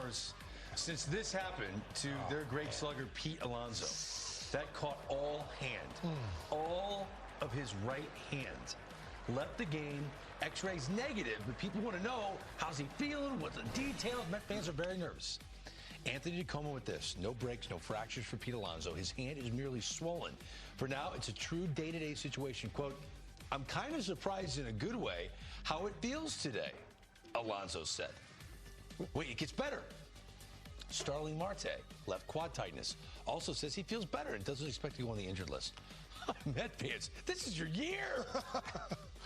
hours since this happened to their great slugger, Pete Alonso. That caught all hand. All of his right hand. Left the game, x-rays negative, but people want to know, how's he feeling, what's the details? Met fans are very nervous. Anthony Tacoma with this. No breaks, no fractures for Pete Alonso. His hand is merely swollen. For now, it's a true day-to-day situation. Quote, I'm kind of surprised in a good way how it feels today, Alonso said. Wait, it gets better. Starling Marte, left quad tightness, also says he feels better and doesn't expect to go on the injured list. Met fans, this is your year.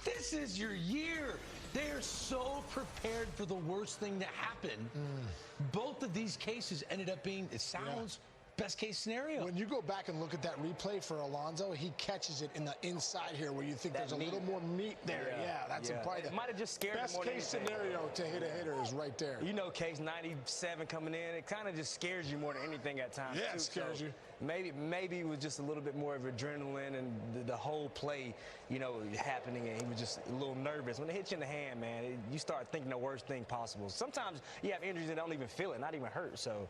This is your year. They are so prepared for the worst thing to happen. Both of these cases ended up being, it sounds, best case scenario. When you go back and look at that replay for Alonso, he catches it in the inside here where you think there's a little more meat there. Yeah, that's probably it might have just scared best him more case scenario to hit a hitter is right there. You know, case 97 coming in, it kind of just scares you more than anything at times. Yeah, too. it scares you. Maybe it was just a little bit more of adrenaline and the whole play, you know, happening, and he was just a little nervous. When it hits you in the hand, man, you start thinking the worst thing possible. Sometimes you have injuries and don't even feel it, not even hurt. So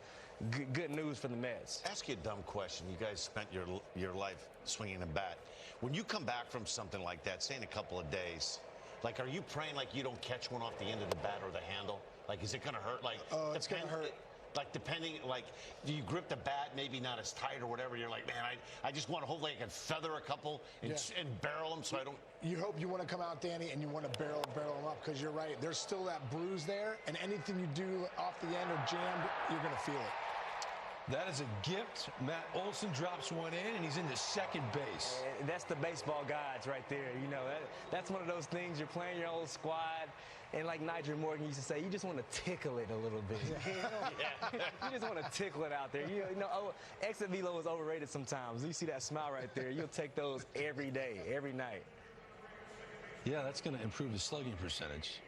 good news for the Mets. Ask you a dumb question. You guys spent your life swinging a bat. When you come back from something like that, say in a couple of days, like, are you praying like you don't catch one off the end of the bat or the handle? Like, is it going to hurt? Like, it's going to hurt. Like, depending, like, do you grip the bat maybe not as tight or whatever? You're like, man, I just want to hopefully I can feather a couple and barrel them so I don't. You hope you want to come out, Danny, and you want to barrel them up because you're right. There's still that bruise there, and anything you do off the end or jammed, you're going to feel it. That is a gift. Matt Olson drops one in, and he's into second base. That's the baseball gods right there. You know, that's one of those things. You're playing your old squad, and like Nigel Morgan used to say, you just want to tickle it a little bit. You just want to tickle it out there. You know, exit velo is overrated sometimes. You see that smile right there. You'll take those every day, every night. Yeah, that's going to improve his slugging percentage.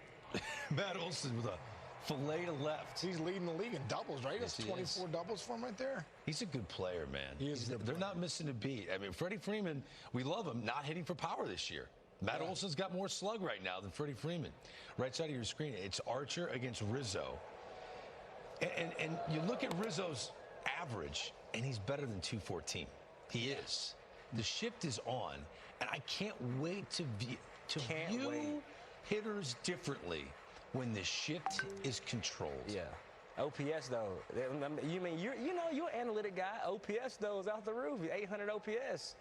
Matt Olson with a fillet to left. He's leading the league in doubles, right? Yes, That's 24 doubles for him right there. He's a good player, man. He is. They're not missing a beat. I mean, Freddie Freeman, we love him, not hitting for power this year. Matt Olson's got more slug right now than Freddie Freeman. Right side of your screen, it's Archer against Rizzo. And you look at Rizzo's average, and he's better than 214. He is. The shift is on, and I can't wait to view hitters differently when the shift is controlled. Yeah. OPS, though. You mean, you're an analytic guy. OPS, though, is out the roof. 800 OPS.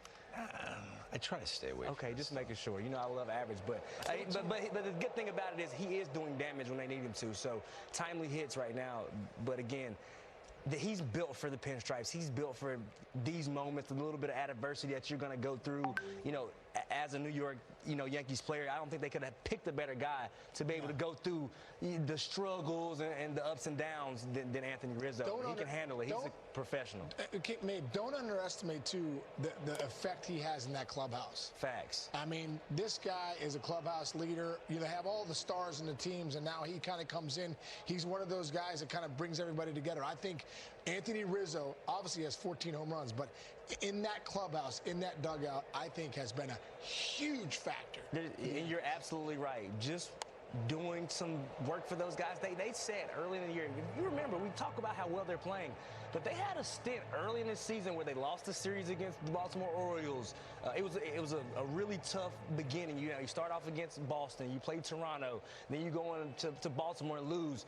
I try to stay away. Okay, just making sure. You know, I love average, but the good thing about it is he is doing damage when they need him to. So timely hits right now. But again, he's built for the pinstripes. He's built for these moments, a little bit of adversity that you're going to go through. You know, as a New York, Yankees player, I don't think they could have picked a better guy to be able to go through the struggles and the ups and downs than Anthony Rizzo. He can handle it. He's a professional. Don't underestimate, too, the effect he has in that clubhouse. Facts. I mean, this guy is a clubhouse leader. You have all the stars in the teams, and now he kind of comes in. He's one of those guys that kind of brings everybody together. I think Anthony Rizzo obviously has 14 home runs, but in that clubhouse, in that dugout, I think has been a huge factor. And you're absolutely right. Just doing some work for those guys. They said early in the year, if you remember, we talk about how well they're playing, but they had a stint early in this season where they lost the series against the Baltimore Orioles. It was a really tough beginning. You start off against Boston, you play Toronto, then you go on to Baltimore and lose.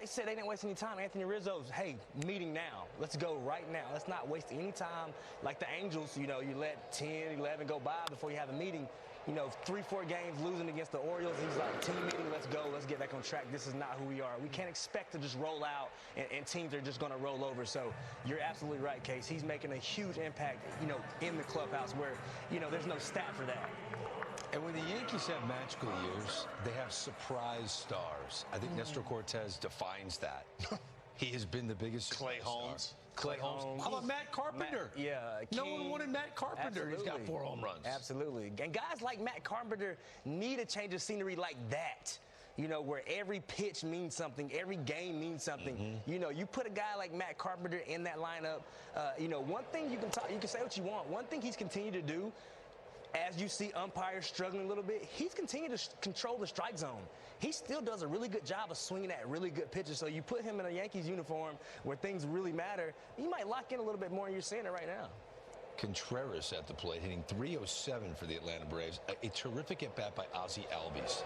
They said they didn't waste any time. Anthony Rizzo's, hey, meeting now. Let's go right now. Let's not waste any time. Like the Angels, you let 10, 11 go by before you have a meeting. 3-4 games losing against the Orioles. He's like, team meeting, let's go. Let's get back on track. This is not who we are. We can't expect to just roll out and teams are just going to roll over. So you're absolutely right, Case. He's making a huge impact, in the clubhouse where, there's no stat for that. And when the Yankees have magical years, they have surprise stars. I think Nestor Cortez defines that. He has been the biggest Clay Holmes. Clay Holmes. How about Matt Carpenter? No one wanted Matt Carpenter. Absolutely. He's got 4 home runs. Absolutely. And guys like Matt Carpenter need a change of scenery like that. Where every pitch means something, every game means something. You put a guy like Matt Carpenter in that lineup. One thing you can say what you want. One thing he's continued to do, as you see umpires struggling a little bit, he's continued to control the strike zone. He still does a really good job of swinging at really good pitches. So you put him in a Yankees uniform where things really matter, you might lock in a little bit more, and you're seeing it right now. Contreras at the plate, hitting .307 for the Atlanta Braves. A terrific at-bat by Ozzie Albies.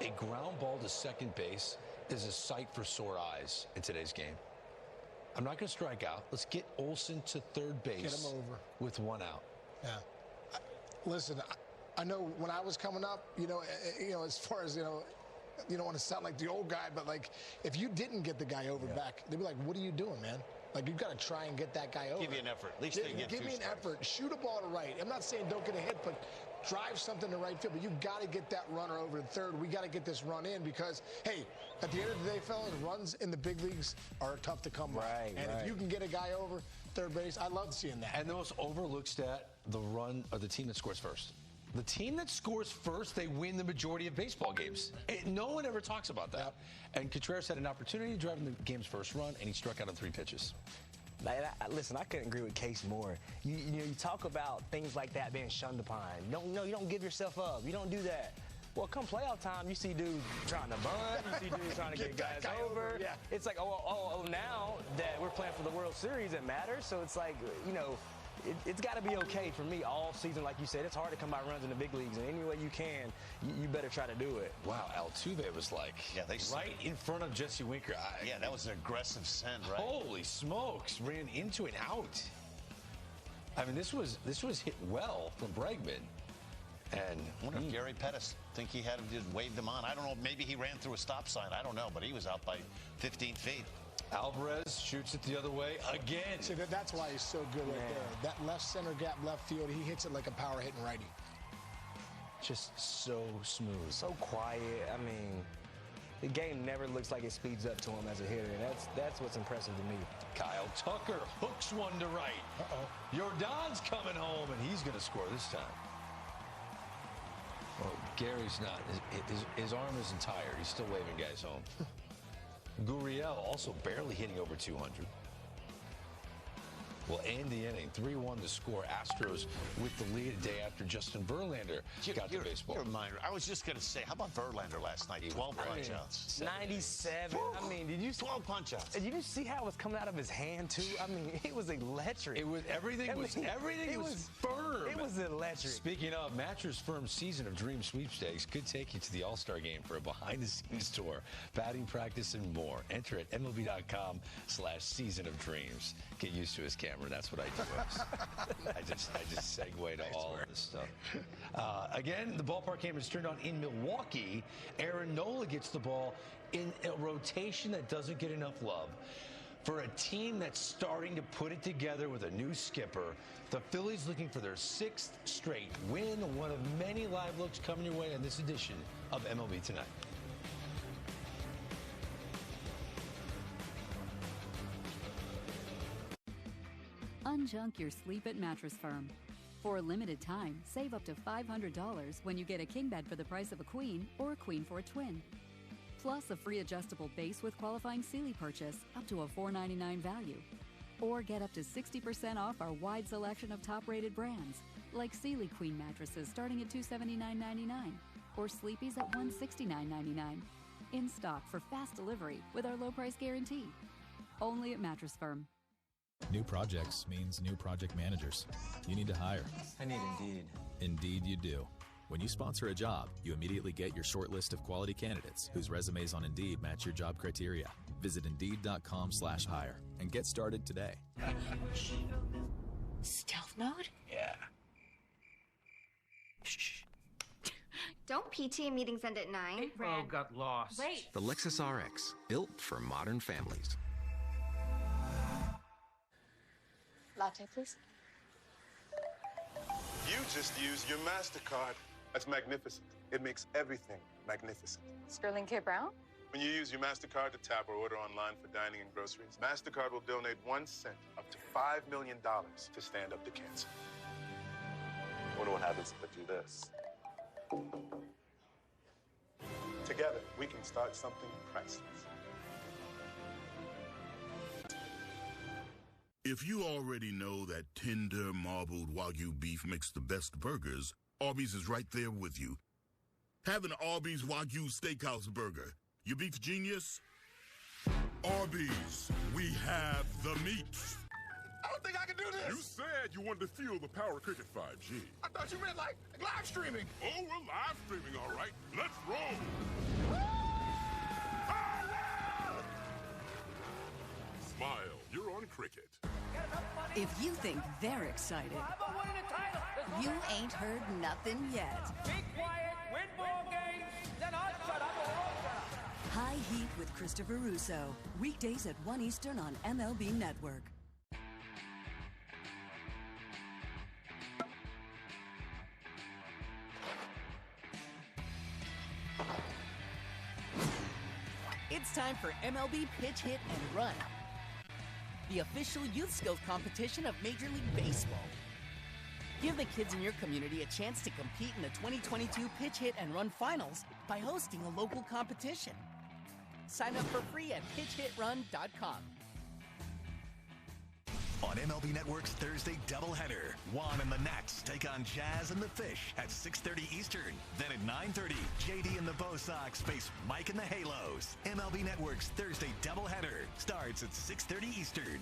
A ground ball to second base is a sight for sore eyes in today's game. I'm not going to strike out. Let's get Olsen to third base. Get him over. With one out. Yeah. Listen, I know when I was coming up, you know, as far as, you don't want to sound like the old guy, but, like, if you didn't get the guy over back, they'd be like, what are you doing, man? Like, you've got to try and get that guy over. Give you an effort. At least they get Give me an effort. Shoot a ball to right. I'm not saying don't get a hit, but drive something to right field. But you've got to get that runner over to third. We got to get this run in because, hey, at the end of the day, fellas, runs in the big leagues are tough to come by. And if you can get a guy over third base, I love seeing that. And the most overlooked stat, the run of the team that scores first. The team that scores first, they win the majority of baseball games. No one ever talks about that. Yep. And Contreras had an opportunity to drive in the game's first run, and he struck out on 3 pitches. Listen, I couldn't agree with Case more. You talk about things like that being shunned upon. You don't give yourself up. You don't do that. Well, come playoff time, you see dudes trying to bunt. You see dudes trying to get guys over. Yeah. It's like, now that we're playing for the World Series, it matters. So it's like, it's got to be okay for me all season. Like you said, it's hard to come by runs in the big leagues, and any way you can, you better try to do it. Wow, Altuve was like right in front of Jesse Winker. Yeah, that was an aggressive send, right? Holy smokes, ran into an out. I mean, this was hit well from Bregman. And I wonder if Gary Pettis think he had him just waved him on. I don't know. Maybe he ran through a stop sign. I don't know, but he was out by 15 feet. Alvarez shoots it the other way again. See, that's why he's so good right there. That left center gap, left field, he hits it like a power hitting righty. Just so smooth. So quiet. I mean, the game never looks like it speeds up to him as a hitter. That's what's impressive to me. Kyle Tucker hooks one to right. Jordan's coming home, and he's going to score this time. Well, Gary's not. His arm isn't tired. He's still waving guys home. Gurriel also barely hitting over 200. Well, end the inning, 3-1 to score. Astros with the lead a day after Justin Verlander got to baseball. I was just going to say, how about Verlander last night? 12 punch-outs. 97. I mean, did you 12 punch-outs? Did you see how it was coming out of his hand too? I mean, it was electric. It was everything was firm. It was electric. Speaking of, Mattress Firm's Season of Dreams sweepstakes could take you to the All-Star Game for a behind-the-scenes tour, batting practice, and more. Enter at MLB.com/Season of Dreams. Get used to his camera. That's what I do. I just segue to all of this stuff. Again, the ballpark game is turned on in Milwaukee. Aaron Nola gets the ball in a rotation that doesn't get enough love. For a team that's starting to put it together with a new skipper, the Phillies looking for their 6th straight win. One of many live looks coming your way on this edition of MLB Tonight. Unjunk your sleep at Mattress Firm. For a limited time, save up to $500 when you get a king bed for the price of a queen or a queen for a twin. Plus a free adjustable base with qualifying Sealy purchase up to a $499 value. Or get up to 60% off our wide selection of top-rated brands, like Sealy Queen mattresses starting at $279.99 or Sleepy's at $169.99. In stock for fast delivery with our low price guarantee. Only at Mattress Firm. New projects means new project managers. You need to hire. I need Indeed. Indeed you do. When you sponsor a job, you immediately get your short list of quality candidates whose resumes on Indeed match your job criteria. Visit Indeed.com/hire and get started today. Stealth mode? Yeah. Shh. Don't PTA meetings end at 9. Oh, got lost. Wait. The Lexus RX, built for modern families. Latte, please. You just used your MasterCard. That's magnificent. It makes everything magnificent. Sterling K. Brown? When you use your MasterCard to tap or order online for dining and groceries, MasterCard will donate 1 cent up to $5 million to Stand Up to Cancer. I wonder what happens if I do this. Together, we can start something priceless. If you already know that tender, marbled Wagyu beef makes the best burgers, Arby's is right there with you. Have an Arby's Wagyu Steakhouse burger. Your beef genius? Arby's, we have the meats. I don't think I can do this. You said you wanted to feel the power of Cricket 5G. I thought you meant like live streaming. Oh, we're live streaming, all right. Let's roll. Smile, you're on Cricket. If you think they're excited, you ain't heard nothing yet. Be quiet, win ball games, then I'll shut up and roll shut up. High Heat with Christopher Russo. Weekdays at 1 Eastern on MLB Network. It's time for MLB Pitch, Hit, and Run, the official youth skills competition of Major League Baseball. Give the kids in your community a chance to compete in the 2022 Pitch, Hit, and Run Finals by hosting a local competition. Sign up for free at pitchhitrun.com. On MLB Network's Thursday doubleheader, Juan and the Nats take on Jazz and the Fish at 6:30 Eastern. Then at 9:30, JD and the Bo Sox face Mike and the Halos. MLB Network's Thursday doubleheader starts at 6:30 Eastern.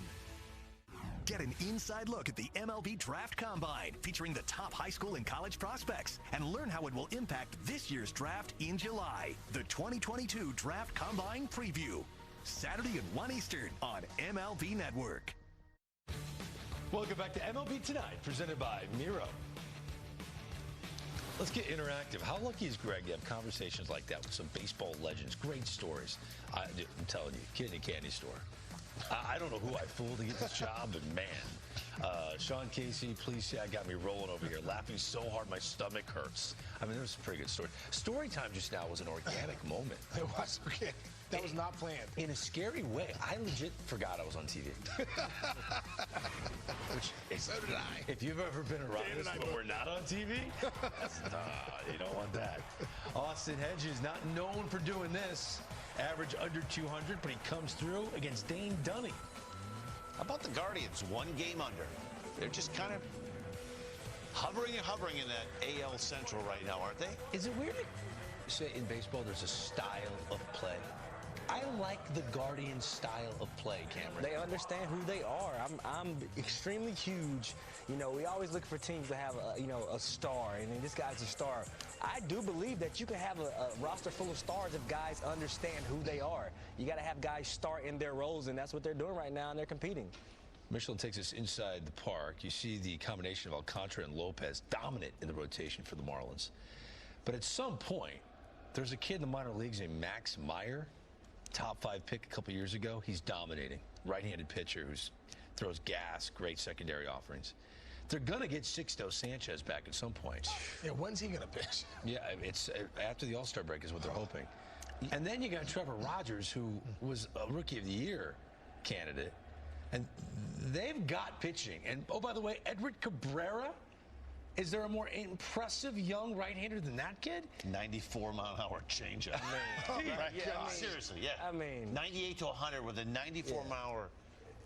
Get an inside look at the MLB Draft Combine, featuring the top high school and college prospects, and learn how it will impact this year's draft in July. The 2022 Draft Combine Preview, Saturday at 1 Eastern on MLB Network. Welcome back to MLB Tonight, presented by Miro. Let's get interactive. How lucky is Greg to have conversations like that with some baseball legends? Great stories. I'm telling you, kid in a candy store. I don't know who I fooled to get this job, but man. Sean Casey, please see, I got me rolling over here, laughing so hard my stomach hurts. I mean, there was a pretty good story. Story time just now was an organic moment. It was organic. That was not planned. In a scary way. I legit forgot I was on TV. So did I. If you've ever been around us when we're not on TV, you don't want that. Austin Hedges, not known for doing this. Average under 200, but he comes through against Dane Dunning. How about the Guardians? One game under. They're just kind of hovering in that AL Central right now, aren't they? Is it weird to say in baseball there's a style of play? I like the Guardians' style of play, Cameron. They understand who they are. I'm extremely huge. You know, we always look for teams to have a star, and this guy's a star. I do believe that you can have a roster full of stars if guys understand who they are. You got to have guys start in their roles, and that's what they're doing right now, and they're competing. Michelin takes us inside the park. You see the combination of Alcantara and Lopez dominant in the rotation for the Marlins. But at some point, there's a kid in the minor leagues named Max Meyer. Top 5 pick a couple years ago. He's dominating. Right-handed pitcher who throws gas, great secondary offerings. They're going to get Sixto Sanchez back at some point. Yeah, when's he going to pitch? Yeah, it's after the All-Star break is what they're hoping. And then you got Trevor Rogers, who was a Rookie of the Year candidate. And they've got pitching. And, oh, by the way, Edward Cabrera, is there a more impressive young right-hander than that kid? 94-mile-an-hour changeup. Seriously, yeah. I mean, 98 to 100 with a 94-mile-an-hour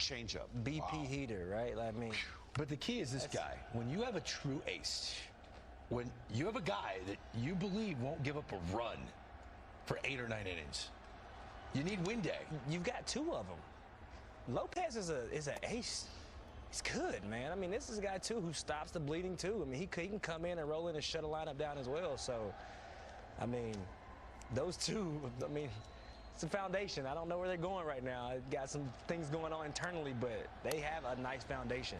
changeup. BP heater, right? I mean, but the key is this guy. When you have a true ace, when you have a guy that you believe won't give up a run for 8 or 9 innings, you need win day. You've got 2 of them. Lopez is an ace. He's good, man. I mean, this is a guy, too, who stops the bleeding, too. I mean, he can come in and roll in and shut a lineup down as well. So, I mean, those two, I mean, it's a foundation. I don't know where they're going right now. Got some things going on internally, but they have a nice foundation.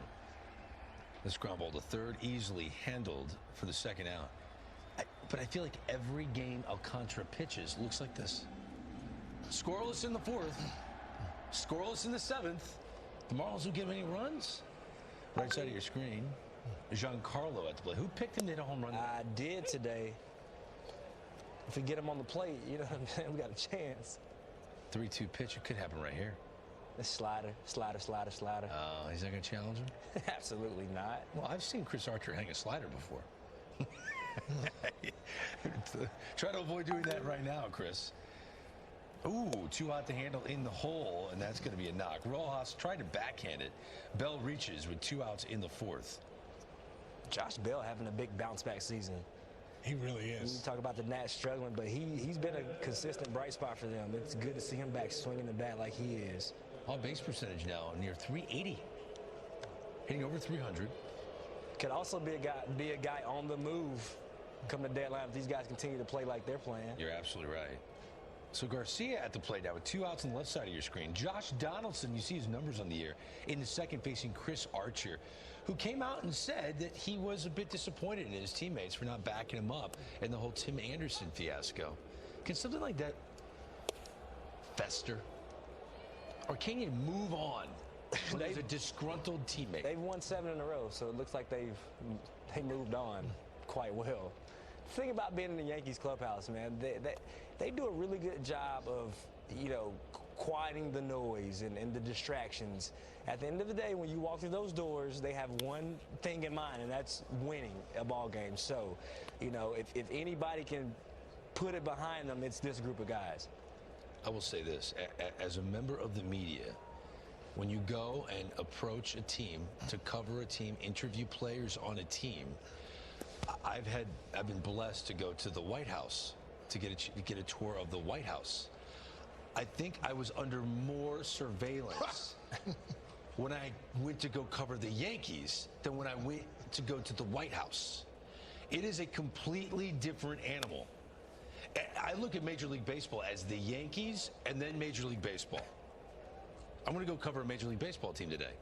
This ground ball to third, easily handled for the second out. But I feel like every game Alcantara pitches looks like this. Scoreless in the 4th, scoreless in the 7th. The Marlins don't give any runs. Right side of your screen, Giancarlo at the plate. Who picked him to hit a home run? I did today. If we get him on the plate, you know what I'm saying? We got a chance. 3-2 pitch. It could happen right here. The slider. He's not going to challenge him? Absolutely not. Well, I've seen Chris Archer hang a slider before. Try to avoid doing that right now, Chris. Ooh, too hot to handle in the hole, and that's going to be a knock. Rojas tried to backhand it. Bell reaches with 2 outs in the 4th. Josh Bell having a big bounce-back season. He really is. You talk about the Nats struggling, but he's been a consistent bright spot for them. It's good to see him back swinging the bat like he is. On base percentage now near 380, hitting over 300. Could also be a guy on the move come the deadline if these guys continue to play like they're playing. You're absolutely right. So Garcia at the plate now with 2 outs on the left side of your screen. Josh Donaldson, you see his numbers on the year, in the second facing Chris Archer, who came out and said that he was a bit disappointed in his teammates for not backing him up in the whole Tim Anderson fiasco. Can something like that fester? Or can you move on as a disgruntled teammate? They've won 7 in a row, so it looks like they moved on quite well. The thing about being in the Yankees clubhouse, man, they do a really good job of, you know, quieting the noise and the distractions. At the end of the day, when you walk through those doors, they have one thing in mind, and that's winning a ball game. So, you know, if anybody can put it behind them, it's this group of guys. I will say this, as a member of the media, when you go and approach a team to cover a team, interview players on a team, I've been blessed to go to the White House to get a tour of the White House. I think I was under more surveillance when I went to go cover the Yankees than when I went to go to the White House. It is a completely different animal. I look at Major League Baseball as the Yankees and then Major League Baseball. I'm going to go cover a Major League Baseball team today.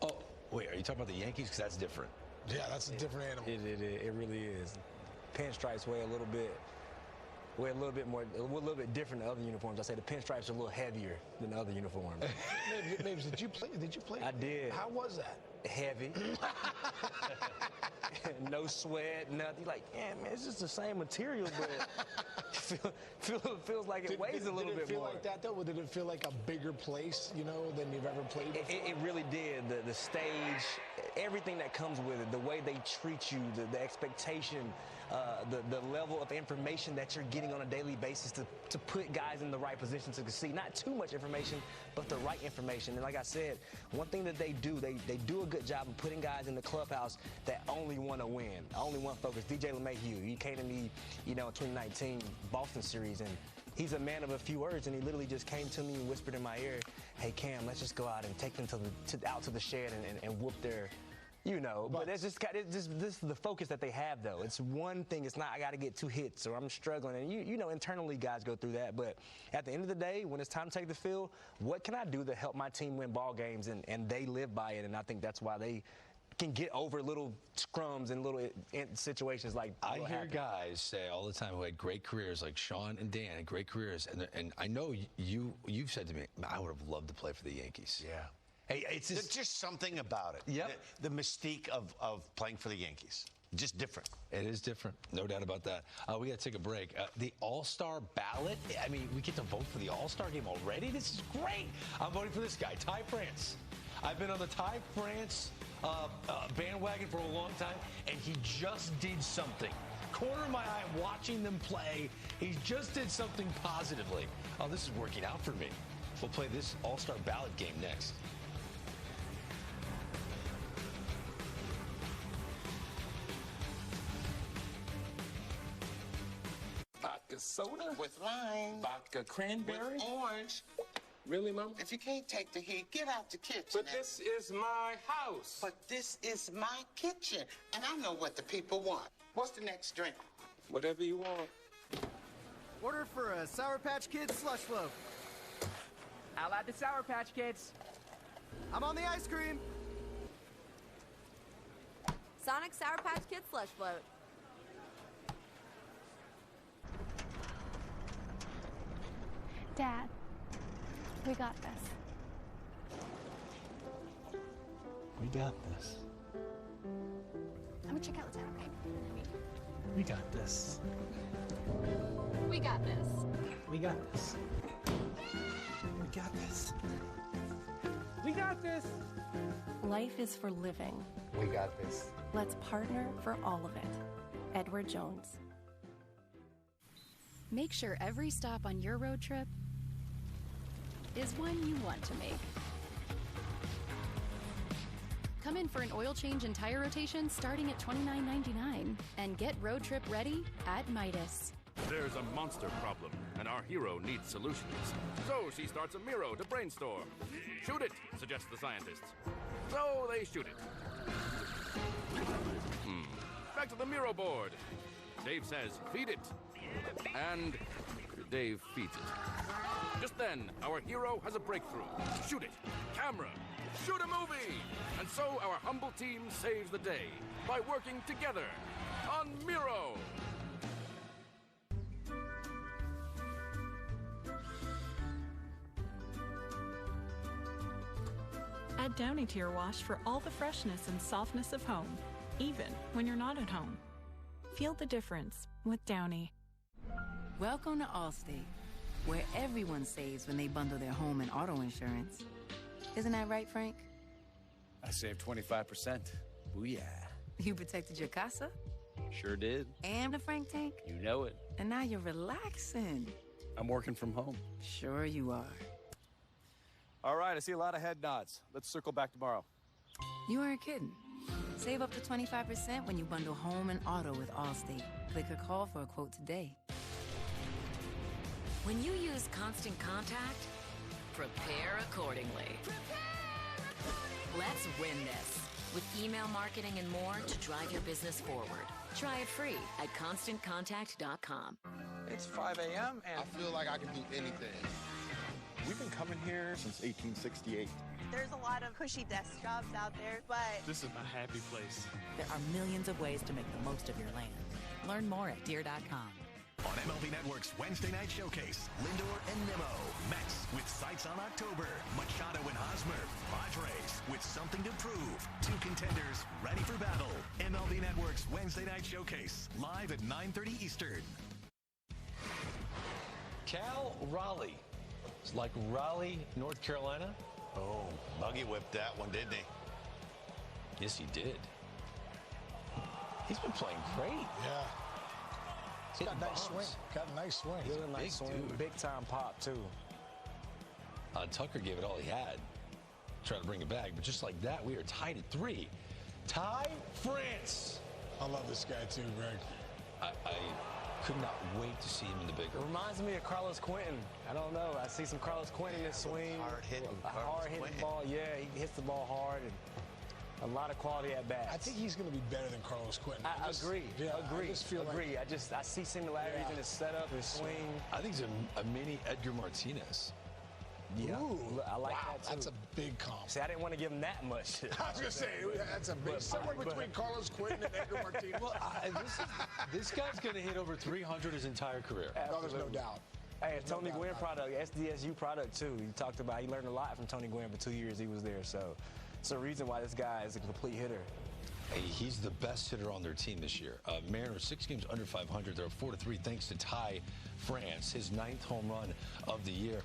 Oh, wait, are you talking about the Yankees? Because that's different. Yeah, that's a different animal. It really is. Pinstripes weigh a little bit more, a little bit different than other uniforms. I say the pinstripes are a little heavier than other uniforms. Mabes, did you play? I did. How was that? Heavy. No sweat, nothing. You're like, yeah, man, it's just the same material, but feels like it weighs a little bit more. Did it feel like that, though? Did it feel like a bigger place, you know, than you've ever played before? It really did. The stage, everything that comes with it, the way they treat you, the expectation, the level of information that you're getting on a daily basis to put guys in the right position to succeed. Not too much information, but the right information. And like I said, one thing that they do a good job of putting guys in the clubhouse that only want to win, only want focus. DJ LeMahieu, he came to me, you know, in 2019 Boston series, and he's a man of a few words, and he literally just came to me and whispered in my ear, hey, Cam, let's just go out and take them out to the shed and whoop their, you know. But it's just this is the focus that they have, though. It's one thing. It's not, I got to get 2 hits or I'm struggling. And, you know, internally guys go through that. But at the end of the day, when it's time to take the field, what can I do to help my team win ball games? And they live by it. And I think that's why they can get over little scrums and little situations like I hear guys say all the time who had great careers, like Sean and Dan, had great careers, and I know you've said to me, I would have loved to play for the Yankees. Yeah. Hey, it's just something about it. Yep. The mystique of playing for the Yankees. Just different. It is different. No doubt about that. We got to take a break. The All-Star ballot, I mean, we get to vote for the All-Star game already? This is great. I'm voting for this guy, Ty France. I've been on the Ty France bandwagon for a long time, and he just did something. Corner of my eye, watching them play, he just did something positively. Oh, this is working out for me. We'll play this All-Star ballot game next. Vodka soda? With lime. Vodka cranberry? With orange. Really, Mama? If you can't take the heat, get out the kitchen. But this is my house. But this is my kitchen, and I know what the people want. What's the next drink? Whatever you want. Order for a Sour Patch Kids slush float. I'll add the Sour Patch Kids. I'm on the ice cream. Sonic Sour Patch Kids slush float. Dad, we got this. We got this. I'm gonna check out the town, okay? We got this. We got this. We got this. We got this. We got this. Life is for living. We got this. Let's partner for all of it. Edward Jones. Make sure every stop on your road trip is one you want to make. Come in for an oil change and tire rotation starting at $29.99. And get road trip ready at Midas. There's a monster problem, and our hero needs solutions. So she starts a Miro to brainstorm. Shoot it, suggests the scientists. So they shoot it. Back to the Miro board. Dave says, feed it. And Dave feeds it. Just then, our hero has a breakthrough. Shoot it. Camera. Shoot a movie. And so our humble team saves the day by working together on Miro. Add Downy to your wash for all the freshness and softness of home, even when you're not at home. Feel the difference with Downy. Welcome to Allstate, where everyone saves when they bundle their home and auto insurance. Isn't that right, Frank? I saved 25%. Booyah. You protected your casa? Sure did. And the Frank tank? You know it. And now you're relaxing. I'm working from home. Sure you are. All right, I see a lot of head nods. Let's circle back tomorrow. You aren't kidding. Save up to 25% when you bundle home and auto with Allstate. Click or call for a quote today. When you use Constant Contact, prepare accordingly. Let's win this with email marketing and more to drive your business forward. Try it free at ConstantContact.com. It's 5 a.m. and I feel like I can do anything. We've been coming here since 1868. There's a lot of cushy desk jobs out there, but This is my happy place. There are millions of ways to make the most of your land. Learn more at Deere.com. On MLB Network's Wednesday night showcase, Lindor and Nimmo. Mets with sights on October. Machado and Hosmer. Padres with something to prove. Two contenders ready for battle. MLB Network's Wednesday night showcase, live at 9:30 Eastern. Cal Raleigh. It's like Raleigh, North Carolina. Oh, buggy whipped that one, didn't he? Yes, he did. He's been playing great. Yeah. He's got a nice swing. Got a nice swing. Really nice swing. Big time pop, too. Tucker gave it all he had. Trying to bring it back, but just like that, we are tied at 3. Ty France. I love this guy too, Greg. I could not wait to see him in the bigger. It reminds me of Carlos Quentin. I don't know. I see some Carlos Quentin in his swing. Hard-hitting ball. Yeah, he hits the ball hard and a lot of quality at bats. I think he's going to be better than Carlos Quentin. I agree. Yeah, agree. I just feel agree. like I see similarities in his setup, his swing. I think he's a mini Edgar Martinez. Yeah, Ooh, I like that too. That's a big comp. See, I didn't want to give him that much. I was going to say, that's a big, somewhere between Carlos Quentin and Edgar Martinez. Well, this guy's going to hit over 300 his entire career. No, there's no doubt. Hey, a Tony Gwynn product, SDSU product too. You talked about, he learned a lot from Tony Gwynn for 2 years he was there. So it's a reason why this guy is a complete hitter. Hey, he's the best hitter on their team this year. Mariners 6 games under 500. They're 4-3 thanks to Ty France, his 9th home run of the year.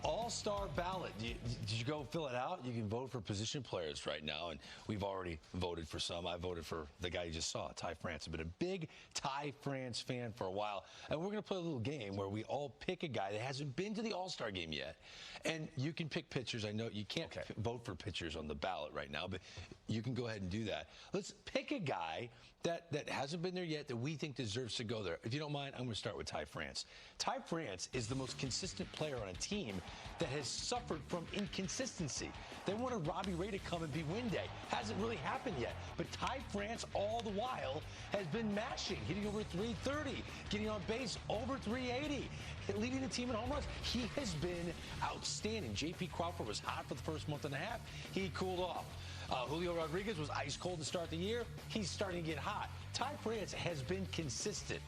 All-star ballot. Did you go fill it out? You can vote for position players right now, and we've already voted for some. I voted for the guy you just saw, Ty France. I've been a big Ty France fan for a while, and we're going to play a little game where we all pick a guy that hasn't been to the All-Star game yet, and you can pick pitchers. I know you can't vote for pitchers on the ballot right now, but you can go ahead and do that. Let's pick a guy that hasn't been there yet that we think deserves to go there. If you don't mind, I'm going to start with Ty France. Ty France is the most consistent player on a team that has suffered from inconsistency. They wanted Robbie Ray to come and be win day. Hasn't really happened yet. But Ty France, all the while, has been mashing, hitting over 330, getting on base over 380, leading the team in home runs. He has been outstanding. J.P. Crawford was hot for the first month and a half. He cooled off. Julio Rodriguez was ice cold to start the year. He's starting to get hot. Ty France has been consistent.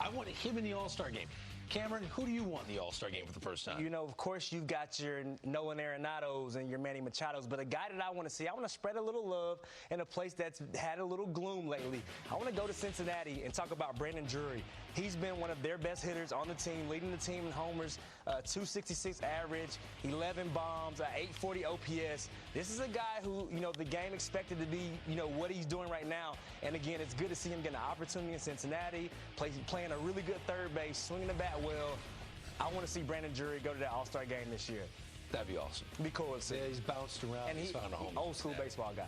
I want him in the All-Star game. Cameron, who do you want in the All-Star game for the first time? You know, of course, you've got your Nolan Arenados and your Manny Machados, but a guy that I want to see, I want to spread a little love in a place that's had a little gloom lately. I want to go to Cincinnati and talk about Brandon Drury. He's been one of their best hitters on the team, leading the team in homers, 266 average, 11 bombs, 840 OPS. This is a guy who, you know, the game expected to be, you know, what he's doing right now. And again, it's good to see him get an opportunity in Cincinnati, playing a really good third base, swinging the bat well. I want to see Brandon Drury go to that All-Star game this year. That'd be awesome. Be cool to see. Yeah, he's bounced around. And he's found a home. Old school baseball guy.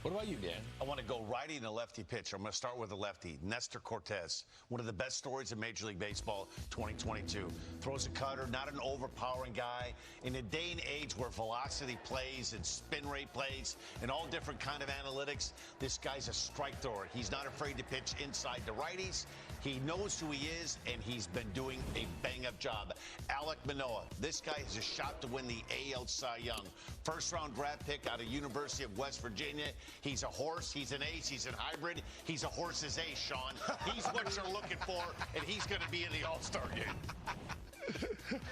What about you, Dan? I want to go righty and a lefty pitcher. I'm going to start with a lefty, Nestor Cortez. One of the best stories in Major League Baseball 2022. Throws a cutter, not an overpowering guy. In a day and age where velocity plays and spin rate plays and all different kind of analytics, this guy's a strike thrower. He's not afraid to pitch inside the righties. He knows who he is, and he's been doing a bang-up job. Alek Manoah, this guy has a shot to win the AL Cy Young. First-round draft pick out of University of West Virginia. He's a horse, he's an ace, he's a hybrid. He's a horse's ace, Sean. He's what you're looking for, and he's going to be in the All-Star game.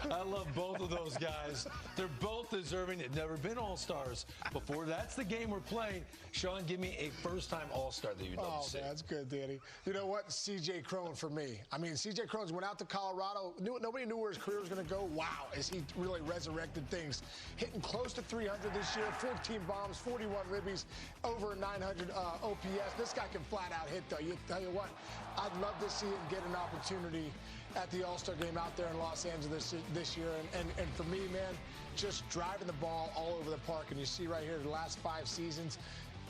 I love both of those guys. They're both deserving. They've never been All-Stars before. That's the game we're playing. Sean, give me a first-time All-Star that you'd love to see. Oh, that's good, Danny. You know what? C.J. Cron for me. I mean, C.J. Cron's went out to Colorado. Nobody knew where his career was going to go. Wow, is he really resurrected things. Hitting close to 300 this year, 14 bombs, 41 ribbies, over 900 OPS. This guy can flat-out hit, though. Tell you what, I'd love to see him get an opportunity at the All-Star game out there in Los Angeles this year. And for me, man, just driving the ball all over the park. And you see right here the last 5 seasons,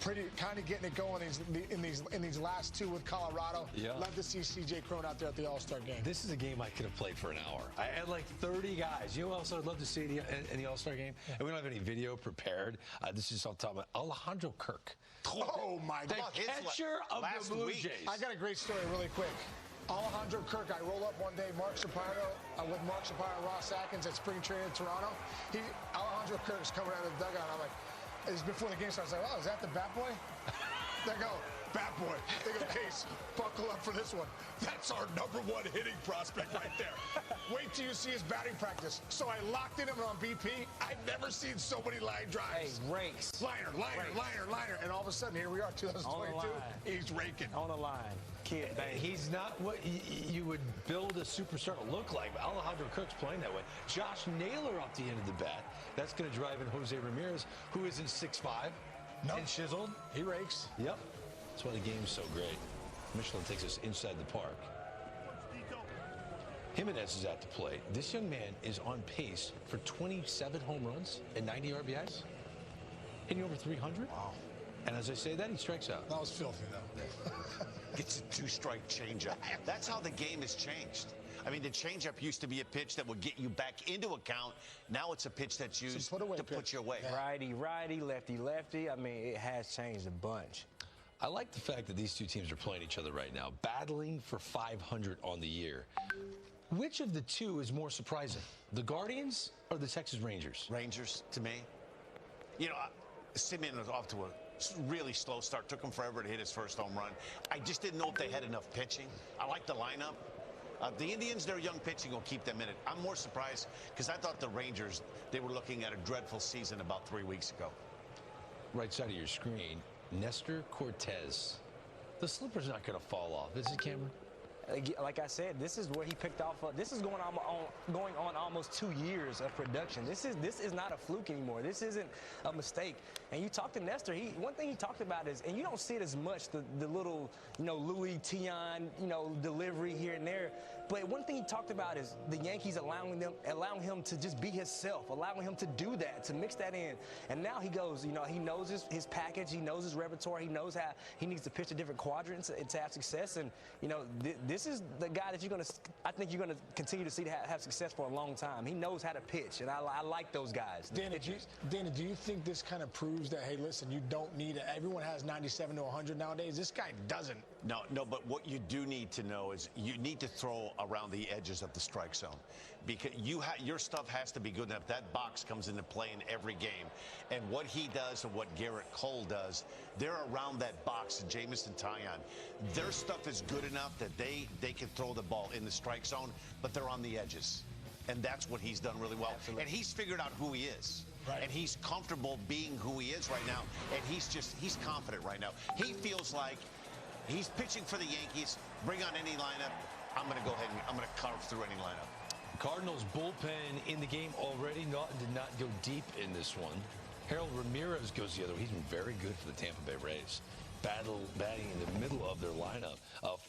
kind of getting it going in these last 2 with Colorado. Yeah. Love to see C.J. Cron out there at the All-Star game. This is a game I could have played for an hour. I had like 30 guys. You know what else I'd love to see in the All-Star game? And we don't have any video prepared. This is off the top of my Alejandro Kirk. Oh, my God. The catcher of the Blue Jays. I got a great story really quick. Alejandro Kirk, I roll up one day, Mark Shapiro, with Mark Shapiro and Ross Atkins at spring training in Toronto. Alejandro Kirk's coming out of the dugout. I'm like, it's before the game starts. I was like, oh, is that the bat boy? They go, bat boy. They go, Case, buckle up for this one. That's our #1 hitting prospect right there. Wait till you see his batting practice. So I locked in him on BP. I've never seen so many line drives. Hey, rakes. Liner. And all of a sudden, here we are, 2022. He's raking. On the line. Kid, he's not what you would build a superstar to look like. But Alejandro Kirk's playing that way. Josh Naylor off the end of the bat. That's going to drive in Jose Ramirez, who isn't 6'5", and chiseled. He rakes. Yep. That's why the game's so great. Michelin takes us inside the park. Jimenez is at the plate. This young man is on pace for 27 home runs and 90 RBIs. Hitting over 300. Wow. And as I say that, he strikes out. That was filthy, though. Gets a 2-strike changeup. That's how the game has changed. I mean, the changeup used to be a pitch that would get you back into a count. Now it's a pitch that's used to put you away. Righty, lefty. I mean, it has changed a bunch. I like the fact that these two teams are playing each other right now, battling for 500 on the year. Which of the two is more surprising, the Guardians or the Texas Rangers? Rangers, to me. You know, Simeon was off to a really slow start. Took him forever to hit his first home run. I just didn't know if they had enough pitching. I like the lineup. The Indians, their young pitching will keep them in it. I'm more surprised because I thought the Rangers, they were looking at a dreadful season about 3 weeks ago. Right side of your screen, Nestor Cortez. The slipper's not going to fall off, is it, Cameron? Like I said, this is where he picked off. This is going on almost 2 years of production. This is not a fluke anymore. This isn't a mistake. And you talk to Nestor. One thing he talked about is, and you don't see it as much, the little, Louis Tion, delivery here and there. But one thing he talked about is the Yankees allowing him to just be himself, allowing him to do that, to mix that in. And now he goes, he knows his package, he knows his repertoire, he knows how he needs to pitch to different quadrants to have success. And this is the guy that I think you're gonna continue to see have success for a long time. He knows how to pitch, and I like those guys. Danny, do you think this kind of proves that, hey, listen, you don't need it? Everyone has 97 to 100 nowadays. This guy doesn't. No, but what you do need to know is you need to throw around the edges of the strike zone because your stuff has to be good enough. That box comes into play in every game. And what he does and what Garrett Cole does, they're around that box, and Jamison Tyon, their stuff is good enough that they can throw the ball in the strike zone, but they're on the edges. And that's what he's done really well. Absolutely. And he's figured out who he is. Right. And he's comfortable being who he is right now. And he's confident right now. He feels like he's pitching for the Yankees. Bring on any lineup. I'm going to go ahead and I'm going to carve through any lineup. Cardinals bullpen in the game already. Naughton did not go deep in this one. Harold Ramirez goes the other way. He's been very good for the Tampa Bay Rays. Batting in the middle of their lineup.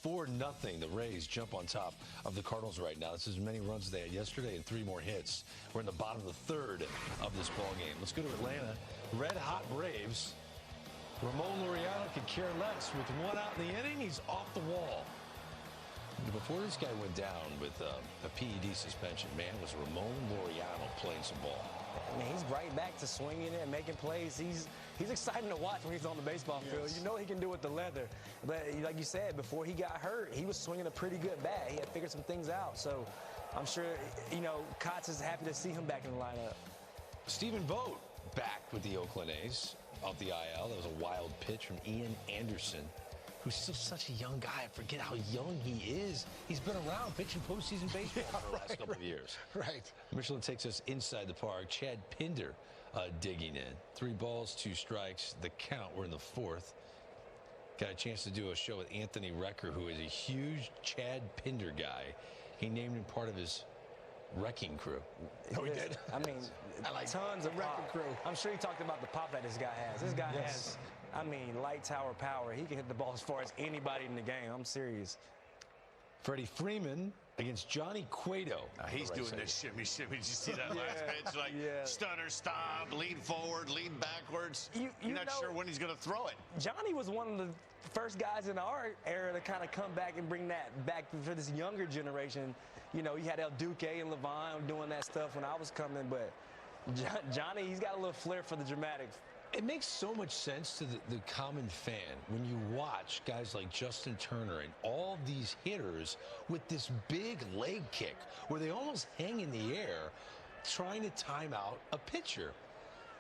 4-0, the Rays jump on top of the Cardinals right now. This is as many runs as they had yesterday and 3 more hits. We're in the bottom of the 3rd of this ball game. Let's go to Atlanta. Red hot Braves Ramon Laureano could care less. With one out in the inning, he's off the wall. Before this guy went down with a PED suspension, man, was Ramon Laureano playing some ball. I mean, he's right back to swinging it and making plays. He's exciting to watch when he's on the baseball field. You know he can do it with the leather. But like you said, before he got hurt, he was swinging a pretty good bat. He had figured some things out. So I'm sure, you know, Kotz is happy to see him back in the lineup. Stephen Vogt back with the Oakland A's off the IL. That was a wild pitch from Ian Anderson, who's still such a young guy. I forget how young he is. He's been around pitching postseason baseball for the last couple of years. Right. Michelin takes us inside the park. Chad Pinder digging in. 3 balls, 2 strikes. The count. We're in the 4th. Got a chance to do a show with Anthony Recker, who is a huge Chad Pinder guy. He named him part of his wrecking crew. Oh, he did? I mean, tons of wrecking crew. I'm sure he talked about the pop that this guy has. This guy has, I mean, light tower power. He can hit the ball as far as anybody in the game. I'm serious. Freddie Freeman against Johnny Cueto. He's doing this shimmy. Did you see that last pitch? Like, stutter, stop, lean forward, lean backwards. You're not sure when he's going to throw it. Johnny was one of the first guys in our era to kind of come back and bring that back for this younger generation. You know, you had El Duque and Levine doing that stuff when I was coming, but Johnny, he's got a little flair for the dramatic. It makes so much sense to the common fan when you watch guys like Justin Turner and all these hitters with this big leg kick where they almost hang in the air trying to time out a pitcher.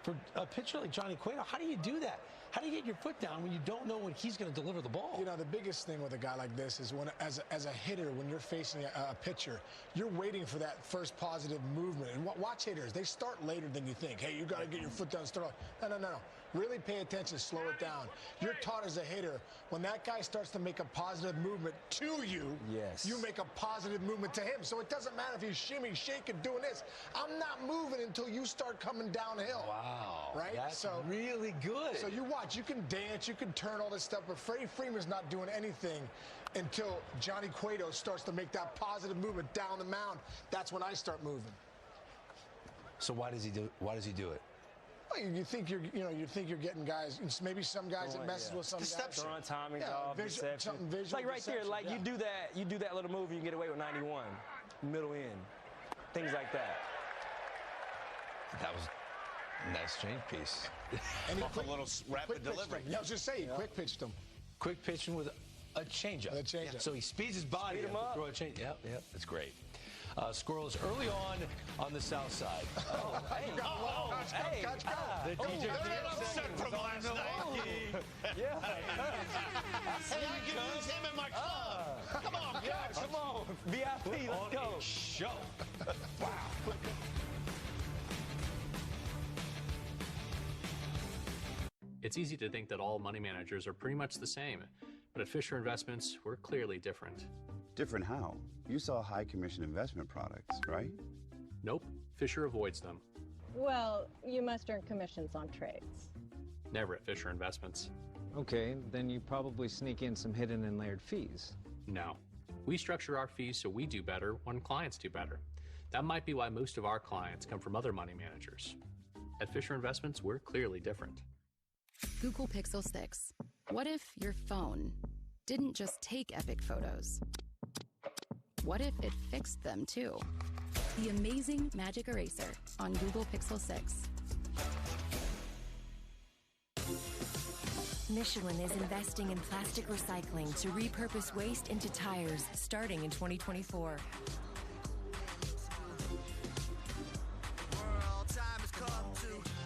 For a pitcher like Johnny Cueto, how do you do that? How do you get your foot down when you don't know when he's going to deliver the ball? You know, the biggest thing with a guy like this is when, as a hitter, when you're facing a pitcher, you're waiting for that first positive movement. And watch hitters. They start later than you think. Hey, you got to get your foot down, start off. No. Really pay attention, slow it down. You're taught as a hitter, when that guy starts to make a positive movement to you, you make a positive movement to him. So it doesn't matter if he's shimmying, shaking, doing this. I'm not moving until you start coming downhill. Wow. Right? That's really good. So you watch, you can dance, you can turn all this stuff, but Freddie Freeman's not doing anything until Johnny Cueto starts to make that positive movement down the mound. That's when I start moving. So why does he do it? Well, you think you're getting guys. Maybe some guys it messes with some Deception. guys. Throwing timings off, deception. Something visual. Like right there, like you do that little move, you can get away with 91, middle in, things like that. That was a nice change piece. And a little rapid delivery. Yeah, I was just saying, quick pitched him. Quick pitching with a changeup. A changeup. So he speeds his body up to throw a change. Yep, that's great. Squirrels early on the south side. The DJ upset from last night. Yeah. I can use him in my club. Come on, guys. Come on. VIP, let's go. Show. Wow. It's easy to think that all money managers are pretty much the same, but at Fisher Investments, we're clearly different. Different how? You sell high commission investment products, right? Nope, Fisher avoids them. Well, you must earn commissions on trades. Never at Fisher Investments. Okay, then you probably sneak in some hidden and layered fees. No. We structure our fees so we do better when clients do better. That might be why most of our clients come from other money managers. At Fisher Investments, we're clearly different. Google Pixel 6. What if your phone didn't just take epic photos? What if it fixed them too? The amazing Magic Eraser on Google Pixel 6. Michelin is investing in plastic recycling to repurpose waste into tires starting in 2024.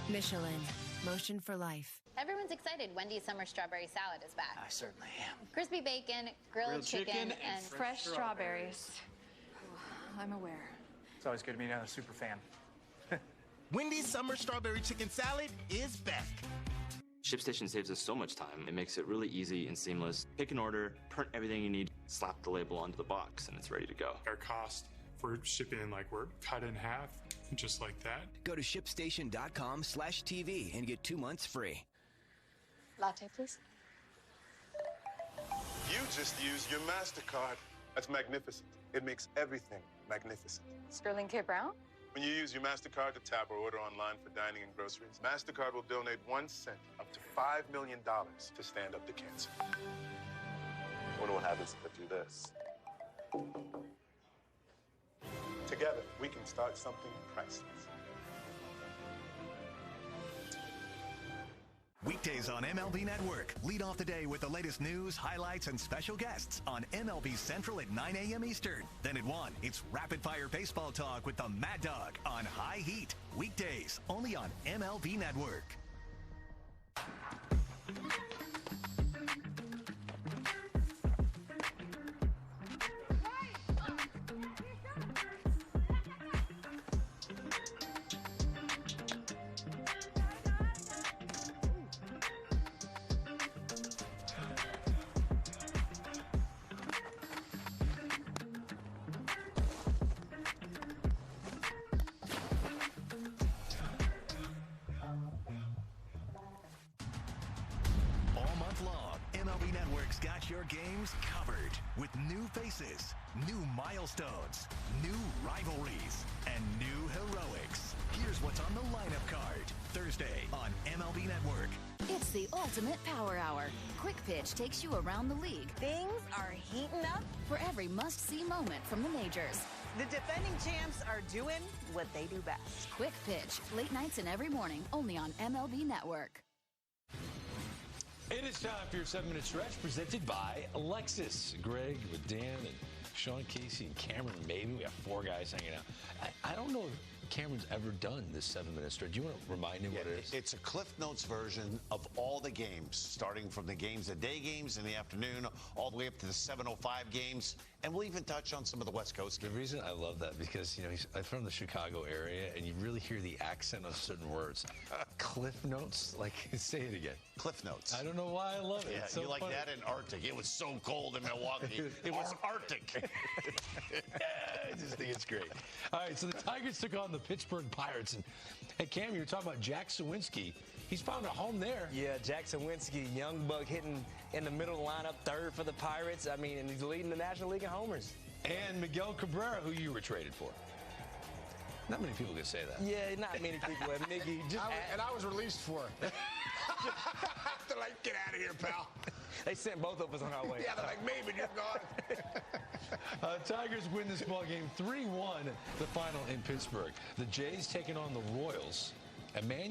Michelin, motion for life. Everyone's excited. Wendy's summer strawberry salad is back. I certainly am. Crispy bacon, grilled chicken, and fresh strawberries. I'm aware. It's always good to meet a super fan. Wendy's summer strawberry chicken salad is back. ShipStation saves us so much time. It makes it really easy and seamless. Pick an order, print everything you need, slap the label onto the box, and it's ready to go. Our cost for shipping, we're cut in half, just like that. Go to shipstation.com/TV and get 2 months free. Latte, please. You just used your MasterCard. That's magnificent. It makes everything magnificent. Sterling K. Brown? When you use your MasterCard to tap or order online for dining and groceries, MasterCard will donate 1 cent up to $5 million to Stand Up to Cancer. I wonder what happens if I do this. Together, we can start something priceless. Weekdays on MLB Network. Lead off the day with the latest news, highlights, and special guests on MLB Central at 9 a.m. Eastern. Then at 1, it's Rapid Fire Baseball Talk with the Mad Dog on High Heat. Weekdays only on MLB Network. Your games covered with new faces, new milestones, new rivalries, and new heroics. Here's what's on the lineup card. Thursday on MLB Network. It's the ultimate power hour. Quick Pitch takes you around the league. Things are heating up for every must-see moment from the majors. The defending champs are doing what they do best. Quick Pitch, late nights and every morning, only on MLB Network. It is time for your 7-minute stretch presented by Lexus. Greg with Dan and Sean Casey and Cameron and Maven. We have 4 guys hanging out. I don't know if Cameron's ever done this 7-minute stretch. Do you want to remind him what it is? It's a Cliff Notes version of all the games, starting from the games, the day games in the afternoon, all the way up to the 7:05 games. And we'll even touch on some of the West Coast games. The reason I love that, because, you know, he's from the Chicago area, and you really hear the accent on certain words. Cliff Notes? Like, say it again. Cliff Notes. I don't know why I love it. Yeah, it's so you like funny. that in Arctic. It was so cold in Milwaukee. It was Arctic. I just think it's great. All right, so the Tigers took on the Pittsburgh Pirates. And Cam, you were talking about Jack Sawinski. He's found a home there. Yeah, Jack Sawinski, young buck hitting in the middle of the lineup, third for the Pirates. I mean, and he's leading the National League in homers. And Miguel Cabrera, who you were traded for. Not many people can say that. Yeah, not many people have. Miggy, I was released for it. They're like, get out of here, pal. They sent both of us on our way. Yeah, they're like, Maven, you're gone. Tigers win this ball game 3-1, the final in Pittsburgh. The Jays taking on the Royals. Emmanuel